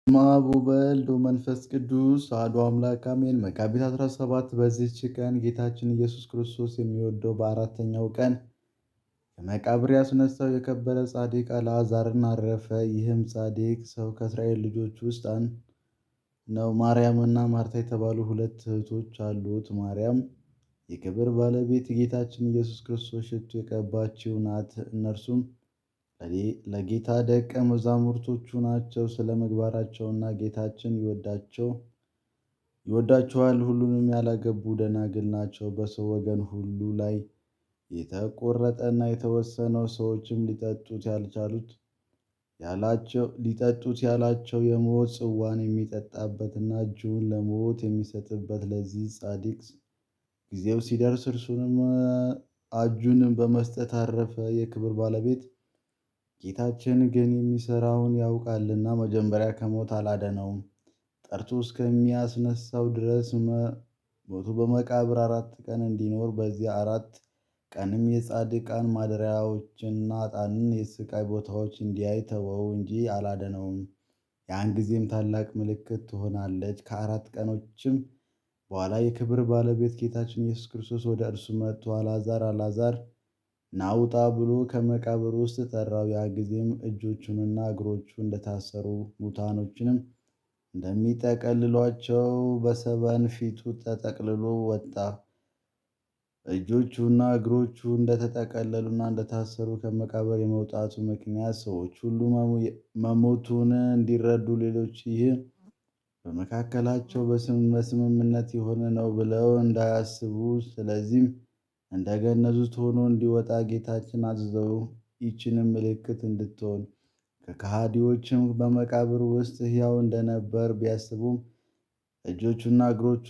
አብ ወወልድ ወመንፈስ ቅዱስ አሐዱ አምላክ አሜን። መጋቢት 17 በዚህች ቀን ጌታችን ኢየሱስ ክርስቶስ የሚወደው በአራተኛው ቀን ከመቃብር ያስነሳው የከበረ ጻድቅ አልዓዛርን አረፈ። ይህም ጻድቅ ሰው ከእስራኤል ልጆች ውስጥ አንድ ነው። ማርያምና ማርታ የተባሉ ሁለት እህቶች አሉት። ማርያም የክብር ባለቤት ጌታችን ኢየሱስ ክርስቶስ ሽቱ የቀባችው ናት። እነርሱም ለጌታ ደቀ መዛሙርቶቹ ናቸው። ስለ ምግባራቸውና ጌታችን ይወዳቸዋል። ሁሉንም ያላገቡ ደናግል ናቸው። በሰው ወገን ሁሉ ላይ የተቆረጠና የተወሰነው ሰዎችም ሊጠጡት ያላቸው የሞት ጽዋን የሚጠጣበትና እጁን ለሞት የሚሰጥበት ለዚህ ጻድቅ ጊዜው ሲደርስ እርሱንም እጁንም በመስጠት አረፈ። የክብር ባለቤት ጌታችን ግን የሚሰራውን ያውቃልና መጀመሪያ ከሞት አላዳነውም። ጠርቶ እስከሚያስነሳው ድረስ ሞቱ በመቃብር 4 ቀን እንዲኖር በዚያ 4 ቀንም የጻድቃን ማደሪያዎችና ዕጣንን የስቃይ ቦታዎች እንዲያይ ተወው እንጂ አላዳነውም። ያን ጊዜም ታላቅ ምልክት ትሆናለች። ከ4 ቀኖችም በኋላ የክብር ባለቤት ጌታችን ኢየሱስ ክርስቶስ ወደ እርሱ መጥቶ አልዓዛር ና ውጣ ብሎ ከመቃብር ውስጥ ጠራው። ያ ጊዜም እጆቹንና እግሮቹ እንደታሰሩ ሙታኖችንም እንደሚጠቀልሏቸው በሰበን ፊቱ ተጠቅልሎ ወጣ። እጆቹና እግሮቹ እንደተጠቀለሉና እንደታሰሩ ከመቃብር የመውጣቱ ምክንያት ሰዎች ሁሉ መሞቱን እንዲረዱ፣ ሌሎች ይህ በመካከላቸው በስምምነት የሆነ ነው ብለው እንዳያስቡ፣ ስለዚህም እንደገነዙት ሆኖ እንዲወጣ ጌታችን አዘዘው። ይህችንም ምልክት እንድትሆን ከከሃዲዎችም በመቃብር ውስጥ ሕያው እንደነበር ቢያስቡም እጆቹና እግሮቹ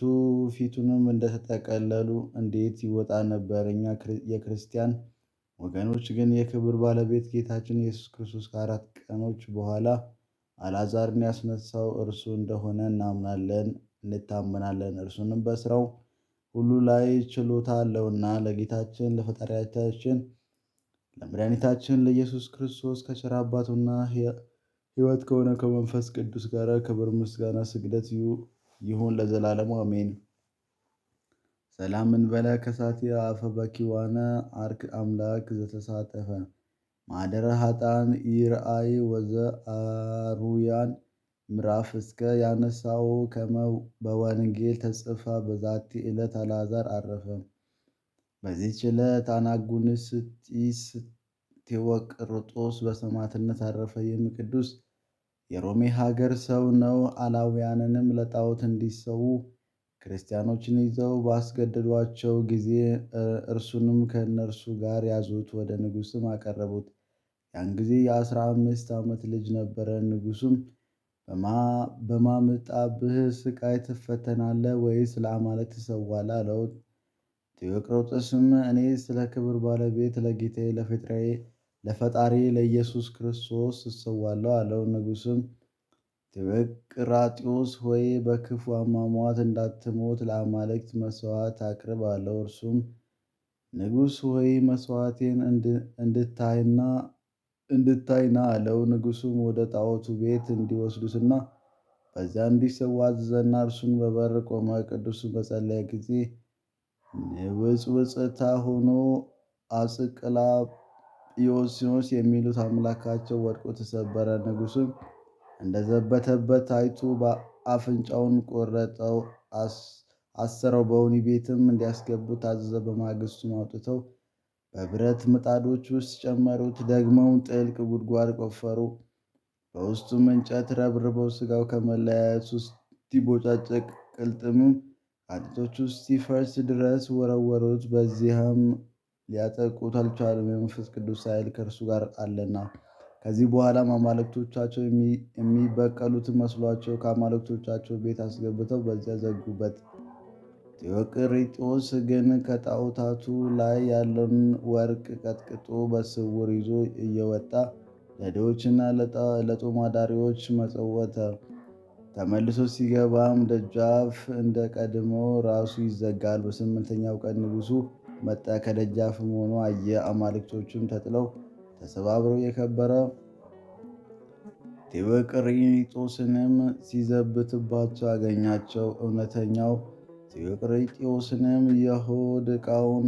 ፊቱንም እንደተጠቀለሉ እንዴት ይወጣ ነበር? እኛ የክርስቲያን ወገኖች ግን የክብር ባለቤት ጌታችን ኢየሱስ ክርስቶስ ከ4 ቀኖች በኋላ አልዓዛርን ያስነሳው እርሱ እንደሆነ እንታመናለን። እርሱንም በስራው ሁሉ ላይ ችሎታ አለውና ለጌታችን ለፈጣሪያችን ለመድኃኒታችን ለኢየሱስ ክርስቶስ ከቸር አባቱና ሕይወት ከሆነ ከመንፈስ ቅዱስ ጋር ክብር፣ ምስጋና፣ ስግደት ይሁን ለዘላለሙ አሜን። ሰላም እንበለ ከሳቴ አፈ በኪዋነ አርክ አምላክ ዘተሳተፈ ማደረ ሀጣን ኢርአይ ወዘ አሩያን ምዕራፍ እስከ ያነሳው ከመ በወንጌል ተጽፋ በዛቲ ዕለት አልዓዛር አረፈ። በዚህች ዕለት አናጉንስጢስ ቴዎቅርጦስ በሰማዕትነት አረፈ። ይህም ቅዱስ የሮሜ ሀገር ሰው ነው። አላውያንንም ለጣዖት እንዲሰዉ ክርስቲያኖችን ይዘው ባስገደዷቸው ጊዜ እርሱንም ከእነርሱ ጋር ያዙት፣ ወደ ንጉሥም አቀረቡት። ያን ጊዜ የ15 ዓመት ልጅ ነበረ። ንጉሡም በማምጣብህ ስቃይ ትፈተናለህ ወይስ ለአማልክት ትሰዋለህ? አለው። ቴዎቅሮጥስም እኔ ስለ ክብር ባለቤት ለጌታዬ ለፈጣሪ ለኢየሱስ ክርስቶስ እሰዋለሁ አለው። ንጉሥም ቴዎቅራጢዎስ ሆይ በክፉ አሟሟት እንዳትሞት ለአማልክት መሥዋዕት አቅርብ አለው። እርሱም ንጉሥ ሆይ መሥዋዕቴን እንድታይና አለው። ንጉሡም ወደ ጣዖቱ ቤት እንዲወስዱትና በዚያ እንዲሰዋ አዘዘና እርሱን በበር ቆመ። ቅዱሱ በጸለየ ጊዜ ንውጽውጽታ ሆኖ አስቅላጵዮስዮስ የሚሉት አምላካቸው ወድቆ ተሰበረ። ንጉሡም እንደዘበተበት አይቶ አፍንጫውን ቆረጠው፣ አሰረው። በወህኒ ቤትም እንዲያስገቡት ታዘዘ። በማግስቱም አውጥተው በብረት ምጣዶች ውስጥ ጨመሩት። ደግመውም ጥልቅ ጉድጓድ ቆፈሩ። በውስጡም እንጨት ረብርበው ሥጋው ከመለያየቱ እስኪቦጫጨቅ ቅልጥሙም ከአጥንቶቹ እስኪፈርስ ድረስ ወረወሩት። በዚያም ሊያጠቁት አልቻሉም፣ የመንፈስ ቅዱስ ኃይል ከእርሱ ጋር አለና። ከዚህ በኋላም አማልክቶቻቸው የሚበቀሉትን መስሏቸው ከአማልክቶቻቸው ቤት አስገብተው በዚያ ዘጉበት። ቴዎቅሪጦስ ግን ከጣዖታቱ ላይ ያለውን ወርቅ ቀጥቅጦ በስውር ይዞ እየወጣ ለድሆችና ለጦም አዳሪዎች መጸወተ። ተመልሶ ሲገባም ደጃፍ እንደ ቀድሞው ራሱ ይዘጋል። በ8ኛው ቀን ንጉሡ መጣ። ከደጃፍም ሆኖ አየ። አማልክቶቹም ተጥለው ተሰባብረው የከበረ ቴዎቅሪጦስንም ሲዘብትባቸው አገኛቸው። እውነተኛው ቴዎቅሪጦስንም የሆድ ዕቃውን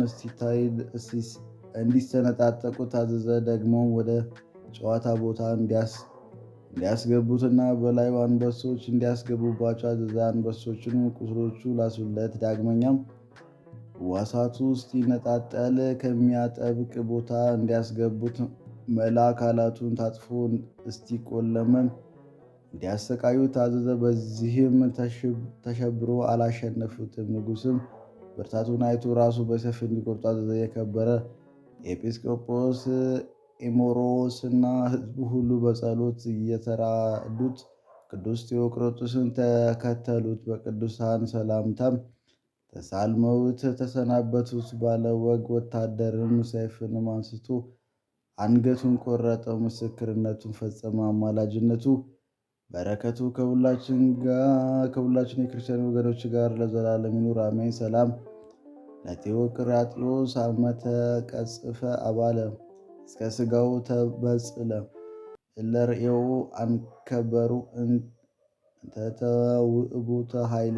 እንዲሰነጣጠቁ ታዘዘ። ደግሞም ወደ ጨዋታ ቦታ እንዲያስገቡትና በላዩ አንበሶች እንዲያስገቡባቸው አዘዘ። አንበሶቹንም ቁስሎቹ ላሱለት። ዳግመኛም ሕዋሳቱ እስኪነጣጠል ከሚያጠብቅ ቦታ እንዲያስገቡት መላ አካላቱን ታጥፎ እስኪቆለመም እንዲያሰቃዩት ታዘዘ። በዚህም ተሸብሮ አላሸነፉትም። ንጉሥም ብርታቱን አይቶ ራሱ በሰይፍ እንዲቆርጡ አዘዘ። የከበረ ኤጲስቆጶስ ኤሞሮስና ሕዝቡ ሁሉ በጸሎት እየተራዱት ቅዱስ ቴዎቅሮጦስን ተከተሉት። በቅዱሳን ሰላምታም ተሳልመውት ተሰናበቱት። ባለ ወግ ወታደርም ሰይፍንም አንስቶ አንገቱን ቆረጠው። ምስክርነቱን ፈጸመ። አማላጅነቱ በረከቱ ከሁላችን የክርስቲያን ወገኖች ጋር ለዘላለም ይኑር አሜን። ሰላም ለቴዎቅራጢዎስ አመተ ቀጽፈ አባለ እስከ ሥጋው ተበጽለ እለርእዮ አንከበሩ እንተተውእቡተ ኃይለ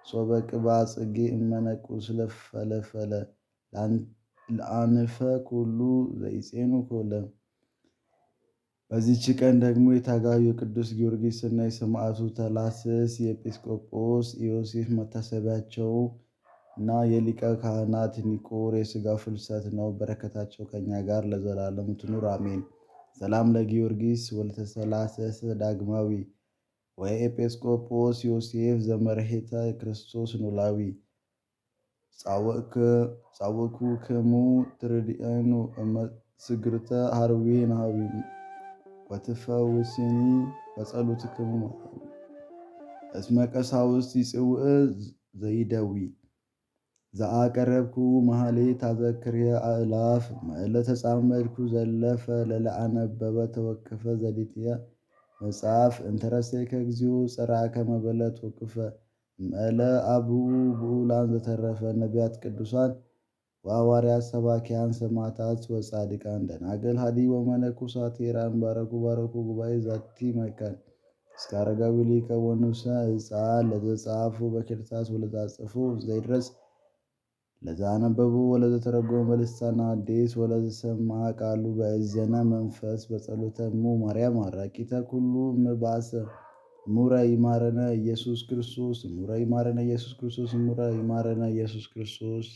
ሶበ ቅባ ጽጌ እመነቁ ስለፈለፈለ ለአንፈ ኩሉ ዘይጼኑ ኮለ። በዚህች ቀን ደግሞ የታጋዩ የቅዱስ ጊዮርጊስ እና የሰማዕቱ ተላስስ የኤጲስቆጶስ ኢዮሴፍ መታሰቢያቸው እና የሊቀ ካህናት ኒቆር የሥጋ ፍልሰት ነው። በረከታቸው ከኛ ጋር ለዘላለሙ ትኑር አሜን። ሰላም ለጊዮርጊስ ወለተሰላሰስ ዳግማዊ ወኤጲስቆጶስ ዮሴፍ ዘመርሄተ ክርስቶስ ኖላዊ ጻወኩክሙ ትርድእኑ ስግርተ ሀርዌ ናዊ ወትፈውስኒ በጸሎትክሙ እስመ ቀሳውስት ይጽውዕ ዘይደዊ ዘአቀረብኩ ማህሌት አዘክርየ አእላፍ መእለ ተጻመድኩ ዘለፈ ለለአነበበ ተወከፈ ዘዲትየ መጽሐፍ እንተረሰይከ እግዚኦ ጸራከ መበለት ወክፈ መእለ አብኡ ብኡላን ዘተረፈ ነቢያት ቅዱሳን ወሐዋርያት ሰባኪያን ሰማዕታት ወጻድቃን ደናግል ሀዲ ወመነኮሳት ሄራን ባረኩ ጉባኤ ዛቲ መካን እስከ አረጋዊ ሊቀ ወንውሰ ሕፃን ለዘጻፉ በክርታስ ወለዘጻፉ ዘይድረስ ለዘአነበቡ ወለዘተረጎመ በልሳነ ሐዲስ ወለዘሰምዐ ቃሉ በእዘነ መንፈስ በጸሎተሙ ማርያም አራቂተ ኩሉ እምባሰ እሙረ ይማረነ ኢየሱስ ክርስቶስ እሙረ ይማረነ ኢየሱስ ክርስቶስ እሙረ ይማረነ ኢየሱስ ክርስቶስ